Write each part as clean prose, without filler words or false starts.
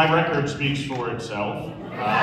My record speaks for itself. I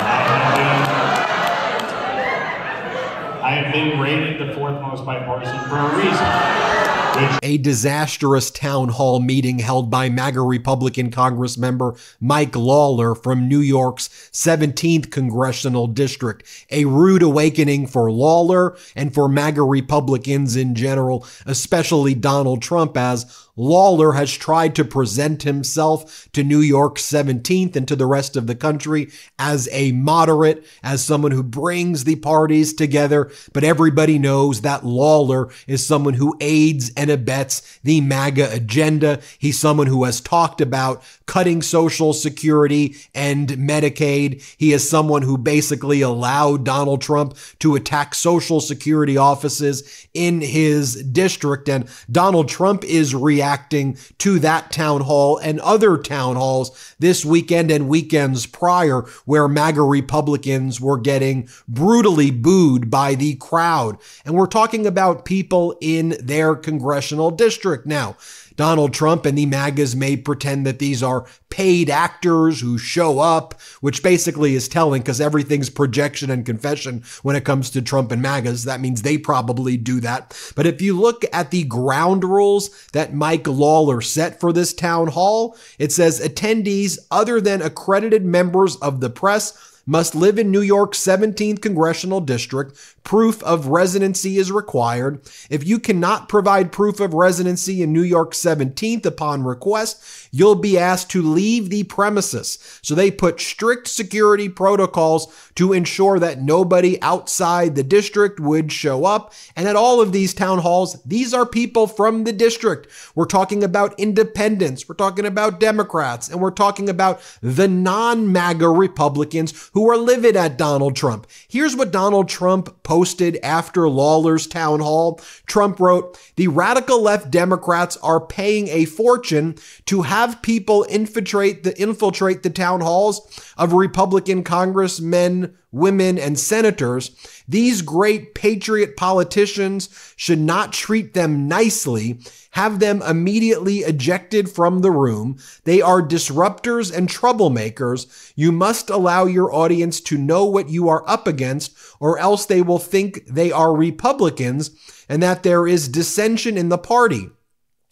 have been rated the fourth most bipartisan for a reason. A disastrous town hall meeting held by MAGA Republican Congress member Mike Lawler from New York's 17th Congressional District. A rude awakening for Lawler and for MAGA Republicans in general, especially Donald Trump, as Lawler has tried to present himself to New York's 17th and to the rest of the country as a moderate, as someone who brings the parties together. But everybody knows that Lawler is someone who aids and abets the MAGA agenda. He's someone who has talked about cutting Social Security and Medicaid. He is someone who basically allowed Donald Trump to attack Social Security offices in his district. And Donald Trump is reacting to that town hall and other town halls this weekend and weekends prior, where MAGA Republicans were getting brutally booed by the crowd. And we're talking about people in their congressional district now. Donald Trump and the MAGAs may pretend that these are paid actors who show up, which basically is telling, because everything's projection and confession when it comes to Trump and MAGAs. That means they probably do that. But if you look at the ground rules that Mike Lawler set for this town hall, it says attendees other than accredited members of the press must live in New York's 17th Congressional District. Proof of residency is required. If you cannot provide proof of residency in New York 17th upon request, you'll be asked to leave the premises. So they put strict security protocols to ensure that nobody outside the district would show up. And at all of these town halls, these are people from the district. We're talking about independents, we're talking about Democrats, and we're talking about the non-MAGA Republicans who are livid at Donald Trump. Here's what Donald Trump posted after Lawler's town hall. Trump wrote, "The radical left Democrats are paying a fortune to have people infiltrate the town halls of Republican congressmen, women, and senators. These great patriot politicians should not treat them nicely, have them immediately ejected from the room. They are disruptors and troublemakers. You must allow your audience to know what you are up against, or else they will think they are Republicans and that there is dissension in the party.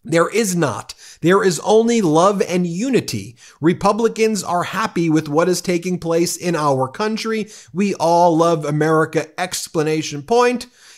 There is not. There is only love and unity. Republicans are happy with what is taking place in our country. We all love America! !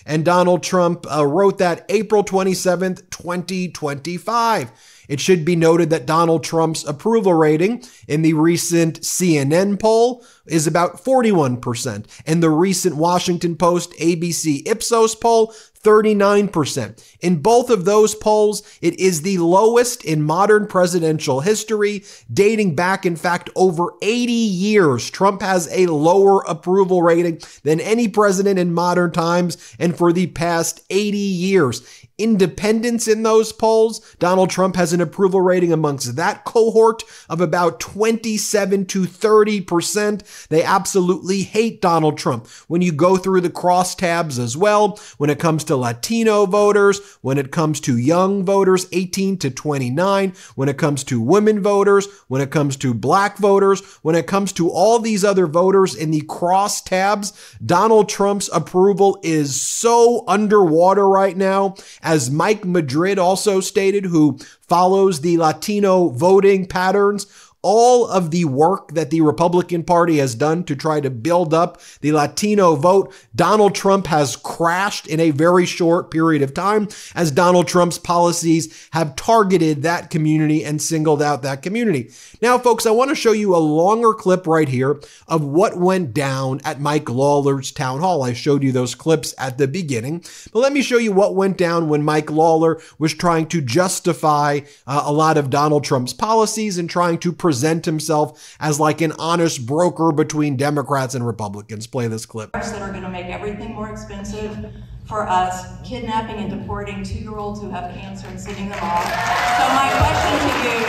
And Donald Trump wrote that April 27th, 2025. It should be noted that Donald Trump's approval rating in the recent CNN poll is about 41%, and the recent Washington Post ABC Ipsos poll, 39%. In both of those polls, it is the lowest in modern presidential history, dating back, in fact, over 80 years. Trump has a lower approval rating than any president in modern times, and for the past 80 years. Independents in those polls, Donald Trump has an approval rating amongst that cohort of about 27 to 30%. They absolutely hate Donald Trump. When you go through the crosstabs as well, when it comes to Latino voters, when it comes to young voters 18 to 29, when it comes to women voters, when it comes to black voters, when it comes to all these other voters in the crosstabs, Donald Trump's approval is so underwater right now. As Mike Madrid also stated, who follows the Latino voting patterns, all of the work that the Republican Party has done to try to build up the Latino vote, Donald Trump has crashed in a very short period of time, as Donald Trump's policies have targeted that community and singled out that community. Now, folks, I want to show you a longer clip right here of what went down at Mike Lawler's town hall. I showed you those clips at the beginning, but let me show you what went down when Mike Lawler was trying to justify a lot of Donald Trump's policies and trying to present himself as like an honest broker between Democrats and Republicans. Play this clip. That are going to make everything more expensive for us, kidnapping and deporting 2-year-olds who have cancer and sending them off. So my question to you,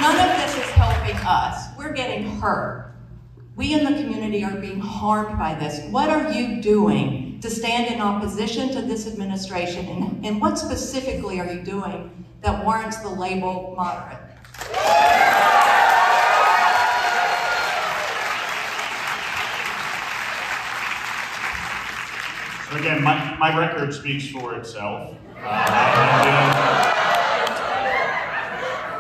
none of this is helping us. We're getting hurt. We in the community are being harmed by this. What are you doing to stand in opposition to this administration? And what specifically are you doing that warrants the label moderate? Again, my record speaks for itself.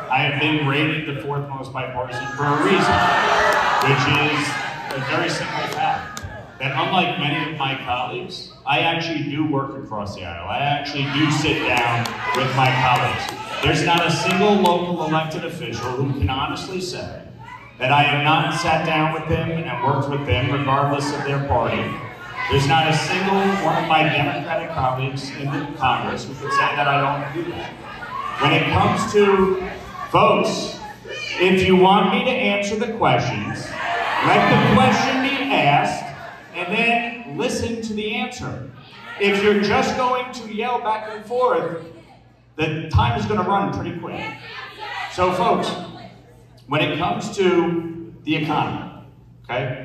I have been rated the fourth most bipartisan for a reason, which is a very simple fact. That unlike many of my colleagues, I actually do work across the aisle. I actually do sit down with my colleagues. There's not a single local elected official who can honestly say that I have not sat down with them and worked with them regardless of their party. There's not a single one of my Democratic colleagues in the Congress who could say that I don't do that. When it comes to votes, if you want me to answer the questions, let the question be asked, and then listen to the answer. If you're just going to yell back and forth, the time is going to run pretty quick. So folks, when it comes to the economy, okay,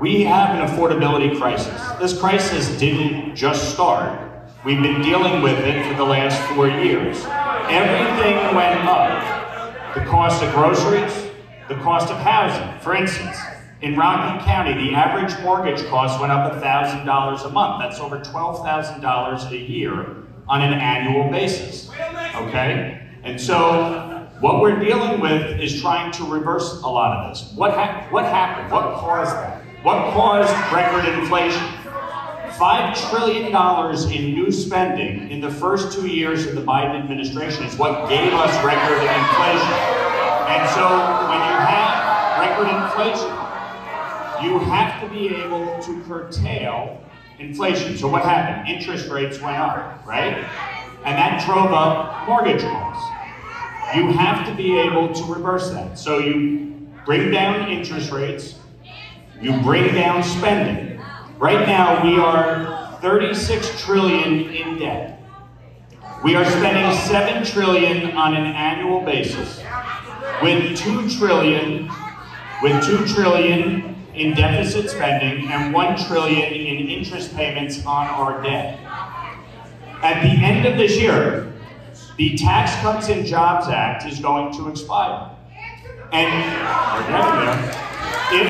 we have an affordability crisis. This crisis didn't just start. We've been dealing with it for the last 4 years. Everything went up. The cost of groceries, the cost of housing. For instance, in Rockland County, the average mortgage cost went up $1,000 a month. That's over $12,000 a year on an annual basis, okay? And so what we're dealing with is trying to reverse a lot of this. What happened? What caused that? What caused record inflation? $5 trillion in new spending in the first 2 years of the Biden administration is what gave us record inflation. And so when you have record inflation, you have to be able to curtail inflation. So what happened? Interest rates went up, right? And that drove up mortgage costs. You have to be able to reverse that. So you bring down interest rates, you bring down spending. Right now we are 36 trillion in debt. We are spending 7 trillion on an annual basis, with 2 trillion in deficit spending and 1 trillion in interest payments on our debt. At the end of this year, the Tax Cuts and Jobs Act is going to expire.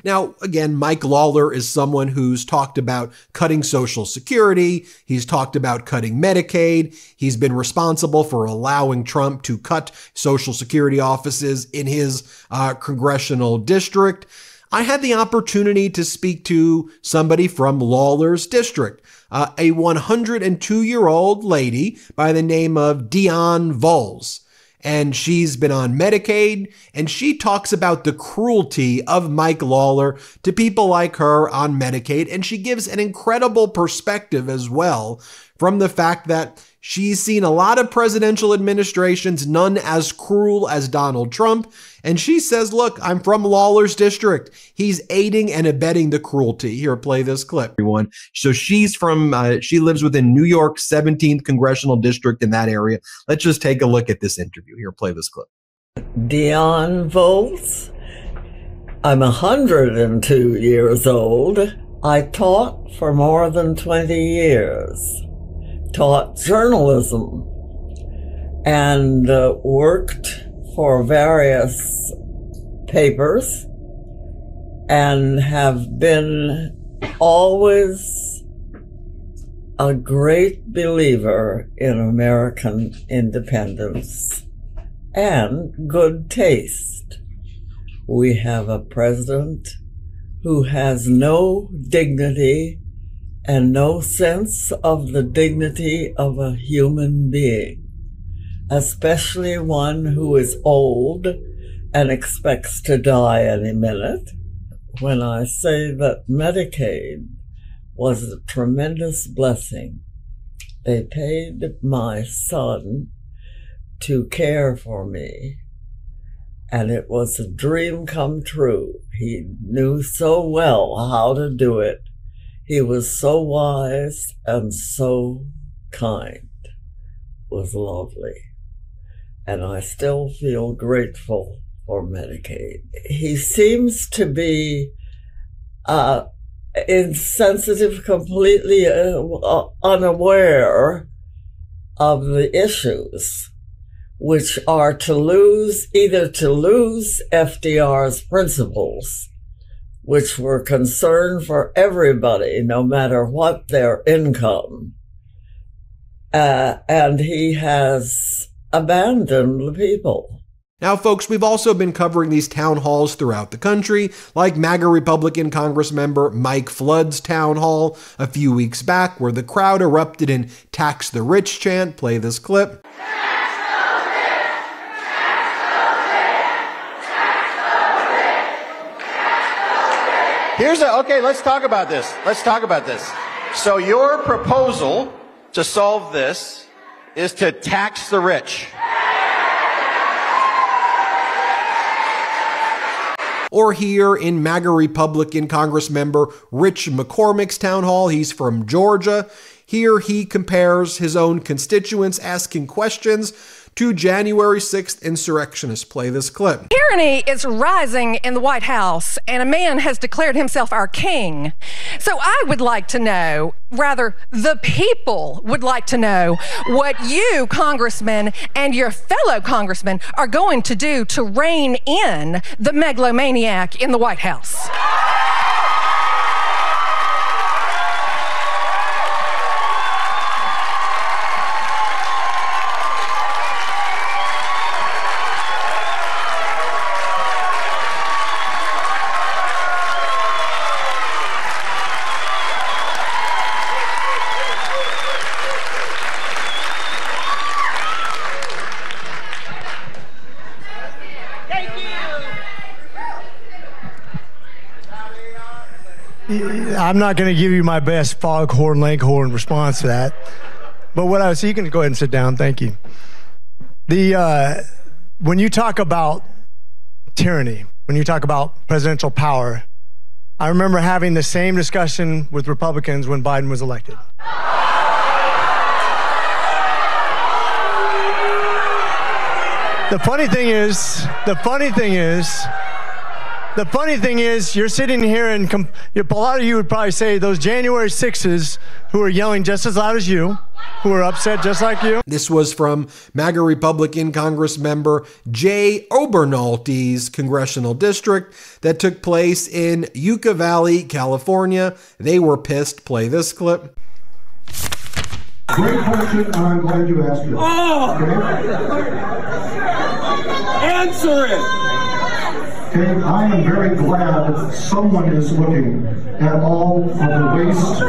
Now, again, Mike Lawler is someone who's talked about cutting Social Security. He's talked about cutting Medicaid. He's been responsible for allowing Trump to cut Social Security offices in his congressional district. I had the opportunity to speak to somebody from Lawler's district, a 102-year-old lady by the name of Dion Voles. And she's been on Medicaid, and she talks about the cruelty of Mike Lawler to people like her on Medicaid, and she gives an incredible perspective as well from the fact that she's seen a lot of presidential administrations, none as cruel as Donald Trump, and she says, look, I'm from Lawler's district. He's aiding and abetting the cruelty. Here, play this clip, everyone. So she's from, she lives within New York's 17th Congressional District in that area. Let's just take a look at this interview. Here, play this clip. Dion Voles. I'm 102 years old. I taught for more than 20 years. Taught journalism and worked for various papers and have been always a great believer in American independence and good taste. We have a president who has no dignity and no sense of the dignity of a human being, especially one who is old and expects to die any minute. When I say that Medicaid was a tremendous blessing, they paid my son to care for me, and it was a dream come true. He knew so well how to do it. He was so wise and so kind. It was lovely. And I still feel grateful for Medicaid. He seems to be insensitive, completely unaware of the issues, which are either to lose FDR's principles, which were concerned for everybody, no matter what their income. And he has abandoned the people. Now, folks, we've also been covering these town halls throughout the country, like MAGA Republican Congress member Mike Flood's town hall a few weeks back, where the crowd erupted in "Tax the Rich" chant. Play this clip. Okay, let's talk about this. Let's talk about this. So your proposal to solve this is to tax the rich. Or here in MAGA Republican Congress member Rich McCormick's town hall. He's from Georgia. Here he compares his own constituents asking questions to January 6th insurrectionists. Play this clip. Tyranny is rising in the White House, and a man has declared himself our king. So I would like to know, rather, the people would like to know what you, congressmen, and your fellow congressmen are going to do to rein in the megalomaniac in the White House. I'm not going to give you my best foghorn leghorn response to that. But what I was, you can go ahead and sit down. Thank you. When you talk about tyranny, when you talk about presidential power, I remember having the same discussion with Republicans when Biden was elected. The funny thing is, you're sitting here and a lot of you would probably say those January 6s who are yelling just as loud as you, who are upset just like you. This was from MAGA Republican Congress member Jay Obernalty's congressional district that took place in Yucca Valley, California. They were pissed. Play this clip. Great question, and I'm glad you asked it. Oh! Okay? Answer it! Okay, I am very glad that someone is looking at all of the waste.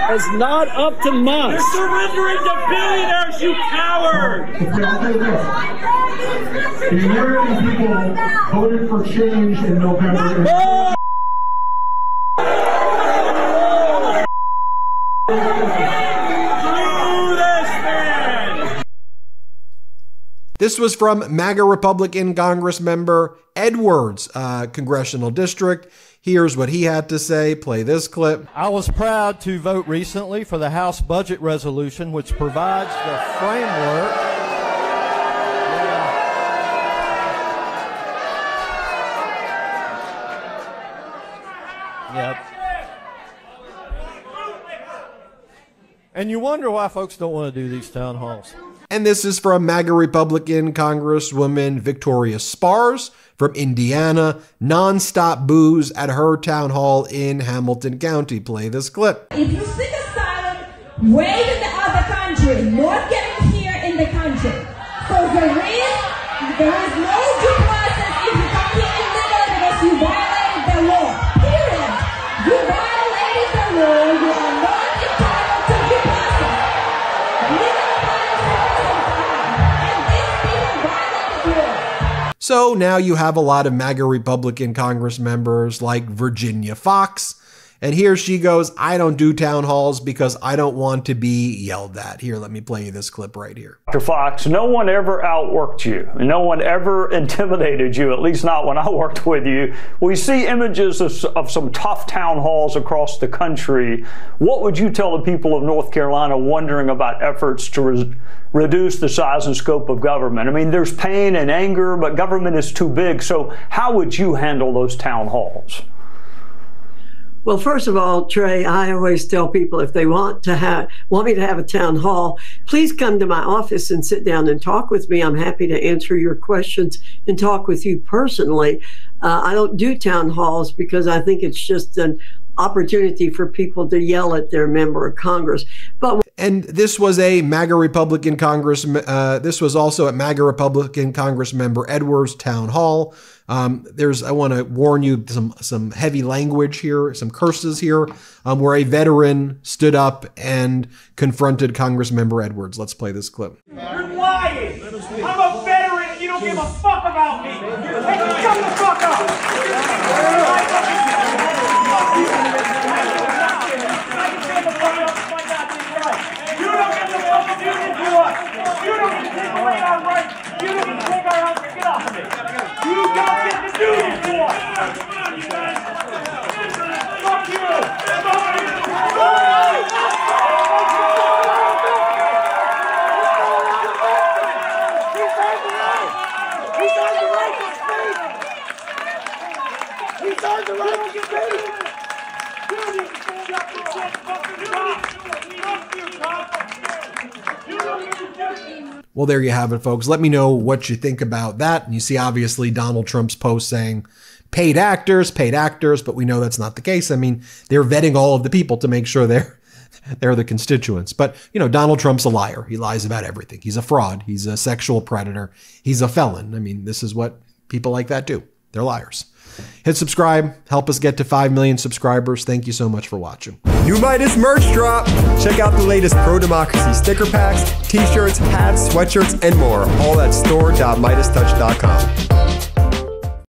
It's not up to Musk. You're surrendering to billionaires, you coward! The American people voted for change in November. This was from MAGA Republican Congress member Edwards' congressional district. Here's what he had to say. Play this clip. I was proud to vote recently for the House budget resolution, which provides the framework. Yep. And you wonder why folks don't want to do these town halls. And this is from MAGA Republican Congresswoman Victoria Spars from Indiana. Non-stop boos at her town hall in Hamilton County. Play this clip. If you seek asylum way in the other country, not getting here in the country. So there is no due process if you come here illegal because you violated the law. Period. You violated the law. You are not entitled to due process. Legal policy So now you have a lot of MAGA Republican Congress members like Virginia Fox. And here she goes, I don't do town halls because I don't want to be yelled at. Here, let me play you this clip right here. Dr. Fox, no one ever outworked you. No one ever intimidated you, at least not when I worked with you. We see images of some tough town halls across the country. What would you tell the people of North Carolina wondering about efforts to reduce the size and scope of government? I mean, there's pain and anger, but government is too big. So how would you handle those town halls? Well, first of all, Trey, I always tell people if they want me to have a town hall, please come to my office and sit down and talk with me. I'm happy to answer your questions and talk with you personally. I don't do town halls because I think it's just an opportunity for people to yell at their member of Congress. And this was a MAGA Republican Congress. This was also a MAGA Republican Congress member Edwards town hall. I want to warn you some heavy language here, some curses here, where a veteran stood up and confronted Congressmember Edwards. Let's play this clip. You're lying. I'm a veteran and you don't give a fuck about me. Shut the fuck up. You don't get the fucking union to us. You don't get to take away our rights. You don't get to take our health. Get off of me. You don't get to do this to us. Fuck you. Well, there you have it, folks. Let me know what you think about that. And you see, obviously, Donald Trump's post saying paid actors, but we know that's not the case. I mean, they're vetting all of the people to make sure they're the constituents. But, you know, Donald Trump's a liar. He lies about everything. He's a fraud. He's a sexual predator. He's a felon. I mean, this is what people like that do. They're liars. Hit subscribe. Help us get to 5 million subscribers. Thank you so much for watching. New Meidas merch drop. Check out the latest pro-democracy sticker packs, t-shirts, hats, sweatshirts, and more. All at store.MeidasTouch.com.